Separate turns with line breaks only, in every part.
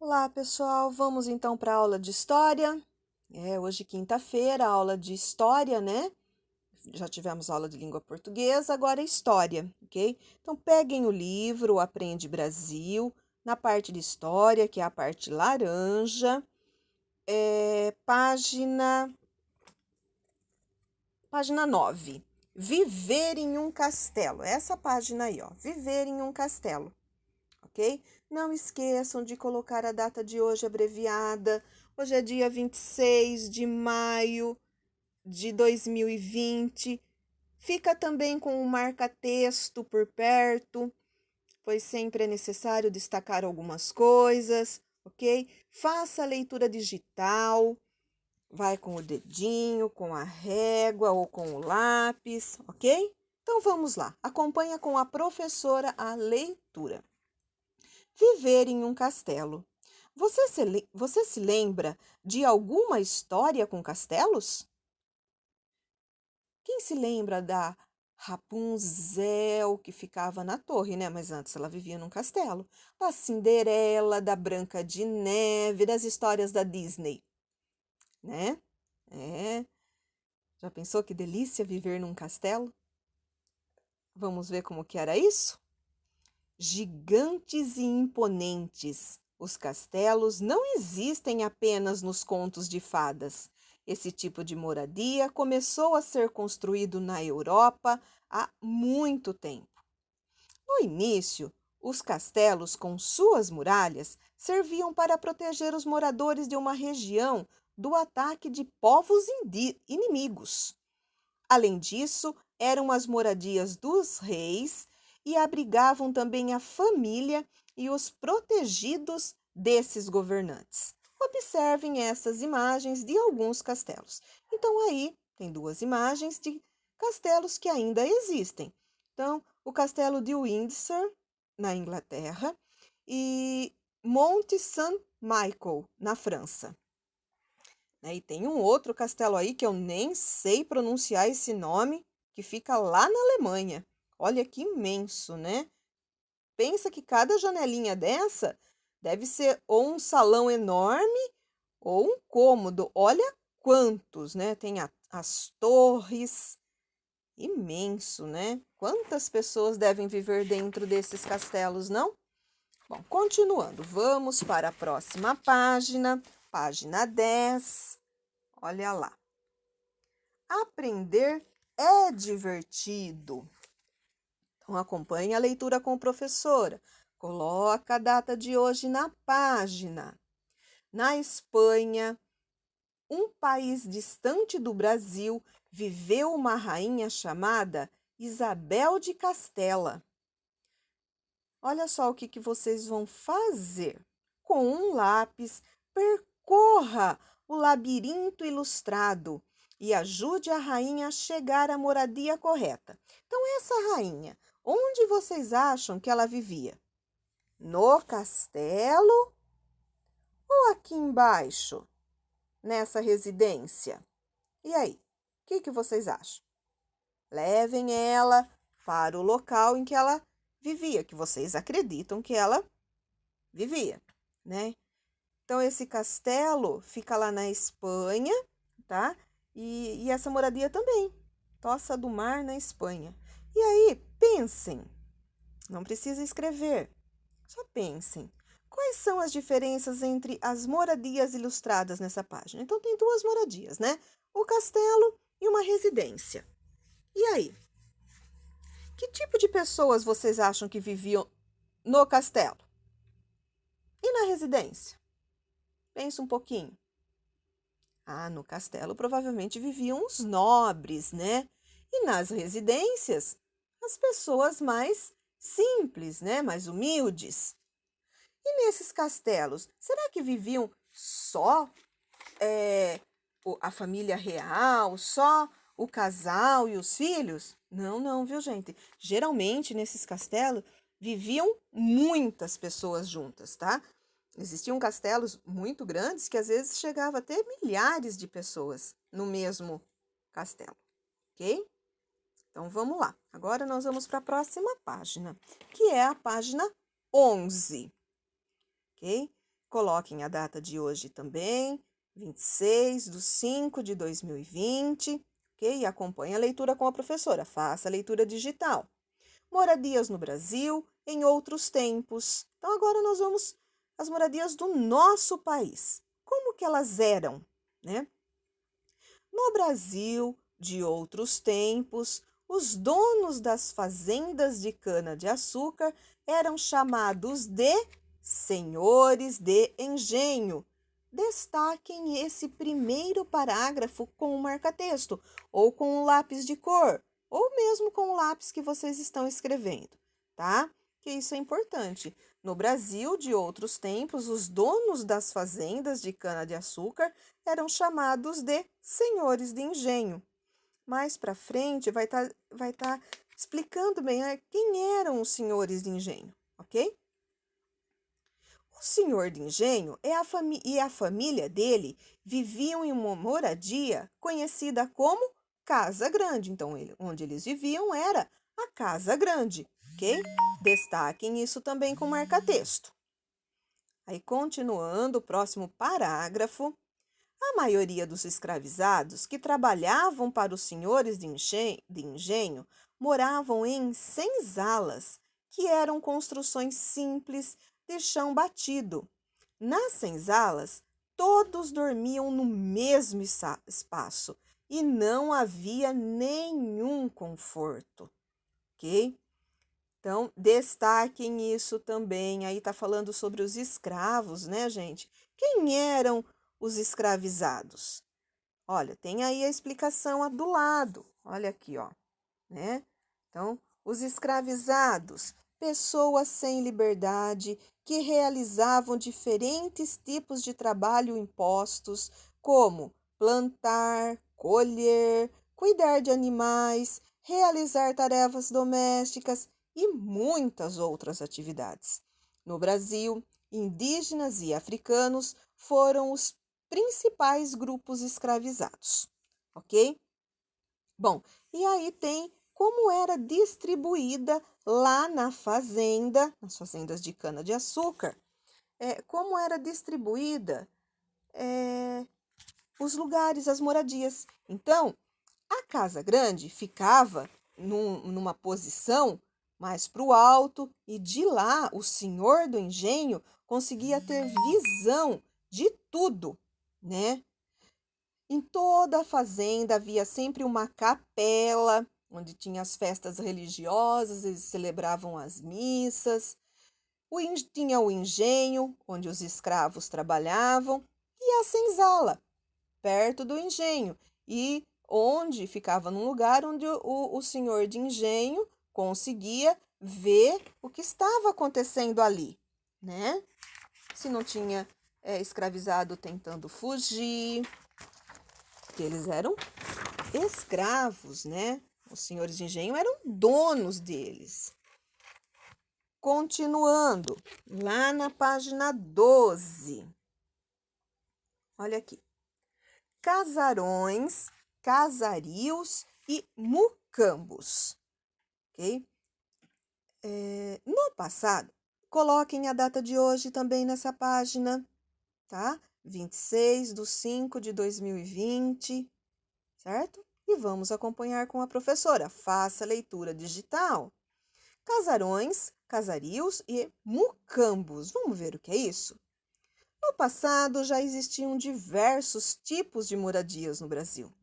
Olá, pessoal. Vamos então para a aula de história. Hoje quinta-feira, aula de história, né? Já tivemos aula de língua portuguesa, agora é história, ok? Então peguem o livro, o Aprende Brasil, na parte de história, que é a parte laranja, página 9. Viver em um castelo. Essa página aí, ó. Viver em um castelo. Ok? Não esqueçam de colocar a data de hoje abreviada. Hoje é dia 26 de maio de 2020. Fica também com um marca-texto por perto, pois sempre é necessário destacar algumas coisas, ok? Faça a leitura digital, vai com o dedinho, com a régua ou com o lápis, ok? Então vamos lá, acompanha com a professora a leitura. Viver em um castelo. Você se lembra de alguma história com castelos? Quem se lembra da Rapunzel que ficava na torre, né? Mas antes ela vivia num castelo. Da Cinderela, da Branca de Neve, das histórias da Disney, né? É. Já pensou que delícia viver num castelo? Vamos ver como que era isso? Gigantes e imponentes. Os castelos não existem apenas nos contos de fadas. Esse tipo de moradia começou a ser construído na Europa há muito tempo. No início, os castelos, com suas muralhas, serviam para proteger os moradores de uma região do ataque de povos inimigos. Além disso, eram as moradias dos reis e abrigavam também a família e os protegidos desses governantes. Observem essas imagens de alguns castelos. Então, aí tem duas imagens de castelos que ainda existem. Então, o castelo de Windsor, na Inglaterra, e Monte Saint Michael, na França. E tem um outro castelo aí que eu nem sei pronunciar esse nome, que fica lá na Alemanha. Olha que imenso, né? Pensa que cada janelinha dessa deve ser ou um salão enorme ou um cômodo. Olha quantos, né? Tem as torres. Imenso, né? Quantas pessoas devem viver dentro desses castelos, não? Bom, continuando, vamos para a próxima página, página 10. Olha lá. Aprender é divertido. Então, acompanhe a leitura com a professora. Coloca a data de hoje na página. Na Espanha, um país distante do Brasil, viveu uma rainha chamada Isabel de Castela. Olha só o que vocês vão fazer. Com um lápis, percorra o labirinto ilustrado e ajude a rainha a chegar à moradia correta. Então, essa rainha, onde vocês acham que ela vivia? No castelo ou aqui embaixo, nessa residência? E aí, o que vocês acham? Levem ela para o local em que ela vivia, que vocês acreditam que ela vivia, né? Então, esse castelo fica lá na Espanha, tá? E essa moradia também, Tossa do Mar, na Espanha. E aí, pensem, não precisa escrever, só pensem. Quais são as diferenças entre as moradias ilustradas nessa página? Então, tem duas moradias, né? O castelo e uma residência. E aí? Que tipo de pessoas vocês acham que viviam no castelo? E na residência? Pensa um pouquinho. Ah, no castelo provavelmente viviam os nobres, né? E nas residências, as pessoas mais simples, né? Mais humildes. E nesses castelos, será que viviam só a família real, só o casal e os filhos? Não, não, viu, gente? Geralmente nesses castelos viviam muitas pessoas juntas, tá? Existiam castelos muito grandes que às vezes chegava a ter milhares de pessoas no mesmo castelo, ok? Então vamos lá. Agora nós vamos para a próxima página, que é a página 11, ok? Coloquem a data de hoje também, 26/5/2020, ok? E acompanhe a leitura com a professora, faça a leitura digital. Moradias no Brasil em outros tempos. Então, agora nós vamos às moradias do nosso país. Como que elas eram, né? No Brasil de outros tempos, os donos das fazendas de cana-de-açúcar eram chamados de senhores de engenho. Destaquem esse primeiro parágrafo com um marca-texto, ou com um lápis de cor, ou mesmo com o lápis que vocês estão escrevendo, tá? Que isso é importante. No Brasil de outros tempos, os donos das fazendas de cana-de-açúcar eram chamados de senhores de engenho. Mais para frente vai tá explicando bem quem eram os senhores de engenho, ok? O senhor de engenho e a família dele viviam em uma moradia conhecida como Casa Grande. Então, onde eles viviam era a Casa Grande, ok? Destaquem isso também com marca-texto. Aí, continuando, o próximo parágrafo. A maioria dos escravizados que trabalhavam para os senhores de engenho moravam em senzalas, que eram construções simples de chão batido. Nas senzalas, todos dormiam no mesmo espaço e não havia nenhum conforto, ok? Então, destaquem isso também. Aí está falando sobre os escravos, né, gente? Quem eram os escravizados? Olha, tem aí a explicação do lado. Olha aqui, ó, né? Então, os escravizados, pessoas sem liberdade que realizavam diferentes tipos de trabalho impostos, como plantar, colher, cuidar de animais, realizar tarefas domésticas e muitas outras atividades. No Brasil, indígenas e africanos foram os principais grupos escravizados, ok? Bom, e aí tem como era distribuída lá na fazenda, nas fazendas de cana-de-açúcar, como era distribuída os lugares, as moradias. Então, a Casa Grande ficava numa posição mais para o alto e de lá o senhor do engenho conseguia ter visão de tudo, né? Em toda a fazenda havia sempre uma capela, onde tinha as festas religiosas, eles celebravam as missas. Tinha o engenho, onde os escravos trabalhavam, e a senzala, perto do engenho, e onde ficava num lugar onde o senhor de engenho conseguia ver o que estava acontecendo ali, né? Se não tinha escravizado tentando fugir, porque eles eram escravos, né? Os senhores de engenho eram donos deles. Continuando, lá na página 12. Olha aqui. Casarões, casarios e mucambos. Ok? No passado, coloquem a data de hoje também nessa página, tá? 26/5/2020, certo? E vamos acompanhar com a professora. Faça a leitura digital. Casarões, casarios e mucambos. Vamos ver o que é isso? No passado, já existiam diversos tipos de moradias no Brasil.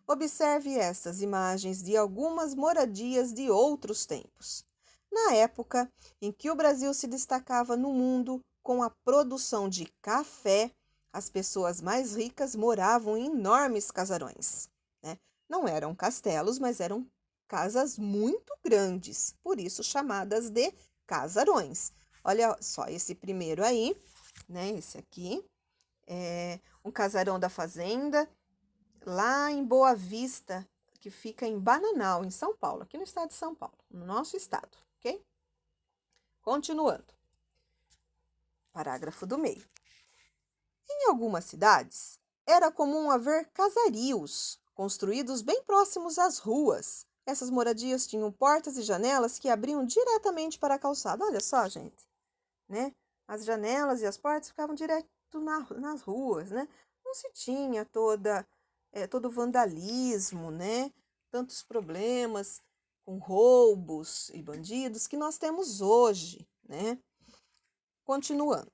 Observe estas imagens de algumas moradias de outros tempos. Na época em que o Brasil se destacava no mundo com a produção de café, as pessoas mais ricas moravam em enormes casarões, né? Não eram castelos, mas eram casas muito grandes, por isso chamadas de casarões. Olha só esse primeiro aí, né? Esse aqui é um casarão da fazenda lá em Boa Vista, que fica em Bananal, em São Paulo, aqui no estado de São Paulo, no nosso estado, ok? Continuando. Parágrafo do meio. Em algumas cidades, era comum haver casarios, construídos bem próximos às ruas. Essas moradias tinham portas e janelas que abriam diretamente para a calçada. Olha só, gente, né? as janelas e as portas ficavam direto nas ruas, né? Não se tinha todo o vandalismo, né? Tantos problemas com roubos e bandidos que nós temos hoje, né? Continuando.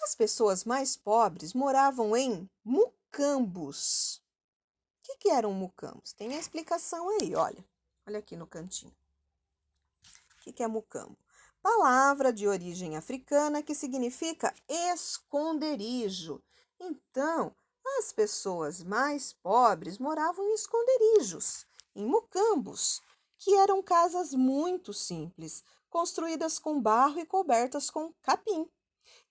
As pessoas mais pobres moravam em mucambos. O que eram mucambos? Tem a explicação aí, olha. Olha aqui no cantinho. O que é mucambo? Palavra de origem africana que significa esconderijo. Então, as pessoas mais pobres moravam em esconderijos, em mucambos, que eram casas muito simples, construídas com barro e cobertas com capim.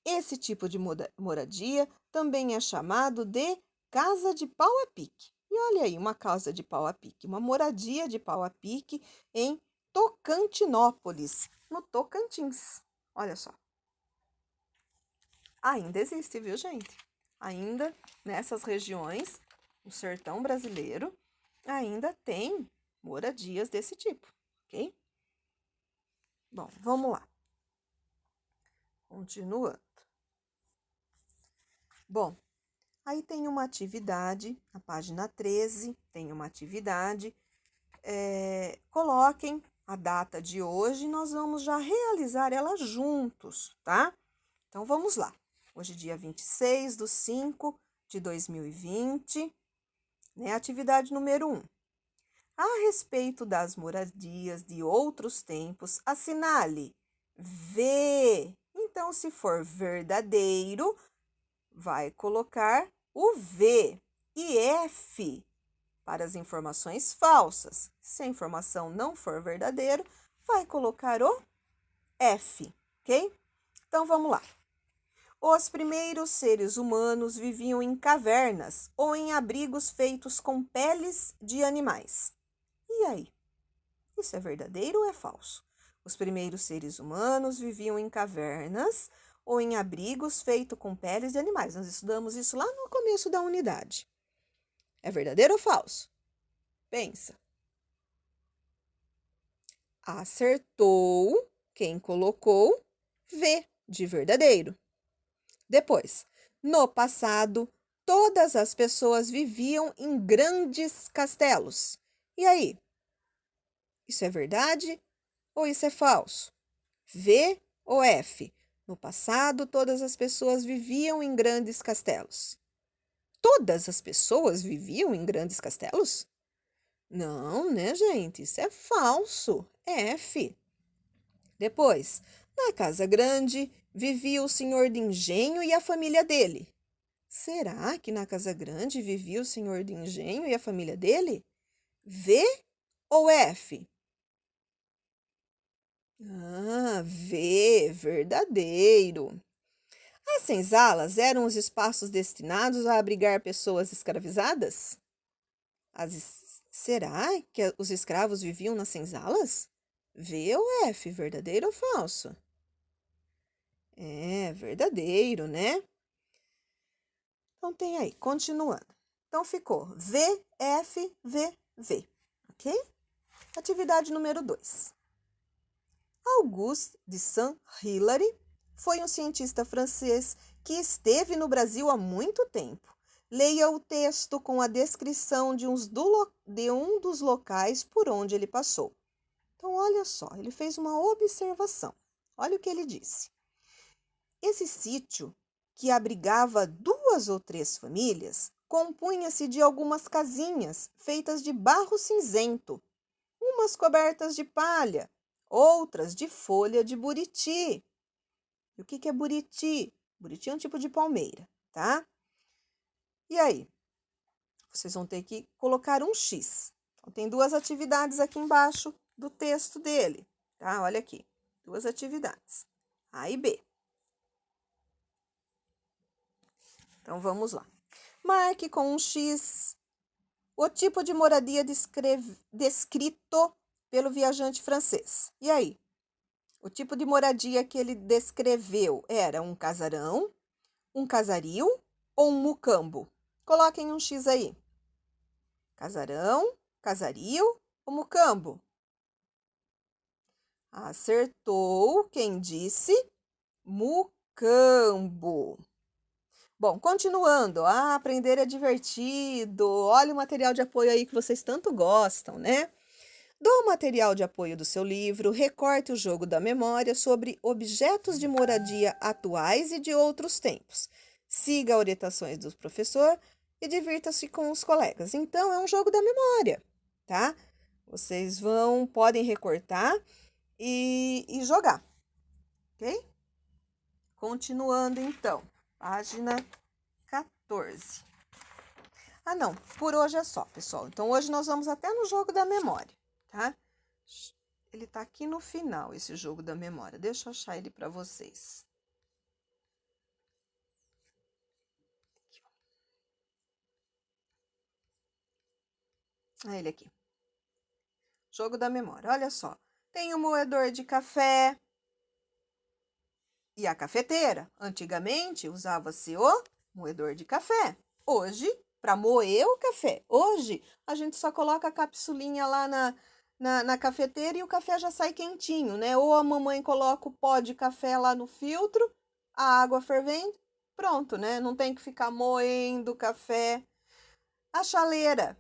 Esse tipo de moradia também é chamado de casa de pau a pique. E olha aí, uma casa de pau a pique, uma moradia de pau a pique em Tocantinópolis, no Tocantins. Olha só. Ainda existe, viu, gente? Ainda nessas regiões, no sertão brasileiro, ainda tem moradias desse tipo, ok? Bom, vamos lá. Continuando. Bom, aí tem uma atividade, na página 13, tem uma atividade. Coloquem a data de hoje, nós vamos já realizar ela juntos, tá? Então, vamos lá. Hoje, dia 26/5/2020, né? Atividade número 1. A respeito das moradias de outros tempos, assinale V. Então, se for verdadeiro, vai colocar o V. E F para as informações falsas. Se a informação não for verdadeira, vai colocar o F, ok? Então, vamos lá. Os primeiros seres humanos viviam em cavernas ou em abrigos feitos com peles de animais. E aí? Isso é verdadeiro ou é falso? Os primeiros seres humanos viviam em cavernas ou em abrigos feitos com peles de animais. Nós estudamos isso lá no começo da unidade. É verdadeiro ou falso? Pensa. Acertou quem colocou V de verdadeiro. Depois, no passado, todas as pessoas viviam em grandes castelos. E aí? Isso é verdade ou isso é falso? V ou F? No passado, todas as pessoas viviam em grandes castelos. Todas as pessoas viviam em grandes castelos? Não, né, gente? Isso é falso. É F. Depois, na casa grande, vivia o senhor de engenho e a família dele. Será que na casa grande vivia o senhor de engenho e a família dele? V ou F? V, verdadeiro. As senzalas eram os espaços destinados a abrigar pessoas escravizadas? Será que os escravos viviam nas senzalas? V ou F, verdadeiro ou falso? É, verdadeiro, né? Então, tem aí, continuando. Então, ficou V, F, V, V, ok? Atividade número 2. Auguste de Saint-Hilaire foi um cientista francês que esteve no Brasil há muito tempo. Leia o texto com a descrição de um dos locais por onde ele passou. Então, olha só, ele fez uma observação. Olha o que ele disse. Esse sítio, que abrigava 2 ou 3 famílias, compunha-se de algumas casinhas feitas de barro cinzento, umas cobertas de palha, outras de folha de buriti. E o que é buriti? Buriti é um tipo de palmeira, tá? E aí? Vocês vão ter que colocar um X. Então, tem 2 atividades aqui embaixo do texto dele, tá? Olha aqui, 2 atividades, A e B. Então, vamos lá. Marque com um X o tipo de moradia descrito pelo viajante francês. E aí? O tipo de moradia que ele descreveu era um casarão, um casario ou um mucambo? Coloquem um X aí. Casarão, casario ou mucambo? Acertou quem disse cambo. Bom, continuando. Aprender é divertido. Olha o material de apoio aí que vocês tanto gostam, né? Do material de apoio do seu livro, recorte o jogo da memória sobre objetos de moradia atuais e de outros tempos. Siga orientações do professor e divirta-se com os colegas. Então, é um jogo da memória, tá? Vocês podem recortar e jogar, ok? Continuando, então. Página 14. Ah, não. Por hoje é só, pessoal. Então, hoje nós vamos até no jogo da memória, tá? Ele tá aqui no final, esse jogo da memória. Deixa eu achar ele para vocês. Ah, ele aqui. Jogo da memória. Olha só. Tem o moedor de café e a cafeteira. Antigamente, usava-se o moedor de café. Hoje, para moer o café. Hoje, a gente só coloca a capsulinha lá na cafeteira e o café já sai quentinho, né? Ou a mamãe coloca o pó de café lá no filtro, a água fervendo, pronto, né? Não tem que ficar moendo o café. A chaleira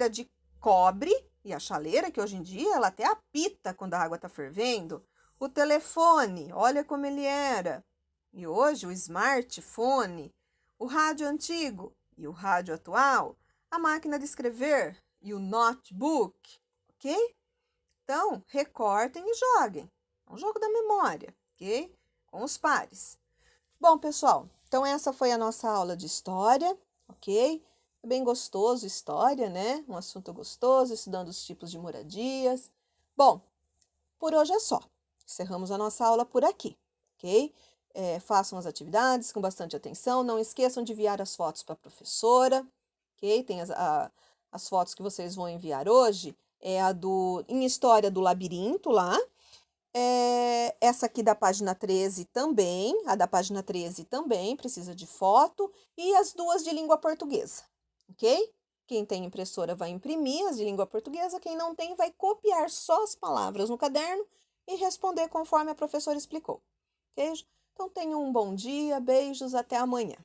de cobre, e a chaleira que hoje em dia ela até apita quando a água está fervendo. O telefone, olha como ele era. E hoje o smartphone, o rádio antigo e o rádio atual, a máquina de escrever e o notebook, ok? Então, recortem e joguem. É um jogo da memória, ok? Com os pares. Bom, pessoal, então essa foi a nossa aula de história, ok? É bem gostoso história, né? Um assunto gostoso, estudando os tipos de moradias. Bom, por hoje é só. Encerramos a nossa aula por aqui, ok? Façam as atividades com bastante atenção. Não esqueçam de enviar as fotos para a professora, ok? Tem as fotos que vocês vão enviar hoje. É em História do Labirinto lá. Essa aqui da página 13 também. A da página 13 também precisa de foto. E as duas de língua portuguesa, ok? Quem tem impressora vai imprimir as de língua portuguesa. Quem não tem vai copiar só as palavras no caderno e responder conforme a professora explicou. Ok? Então tenham um bom dia, beijos, até amanhã.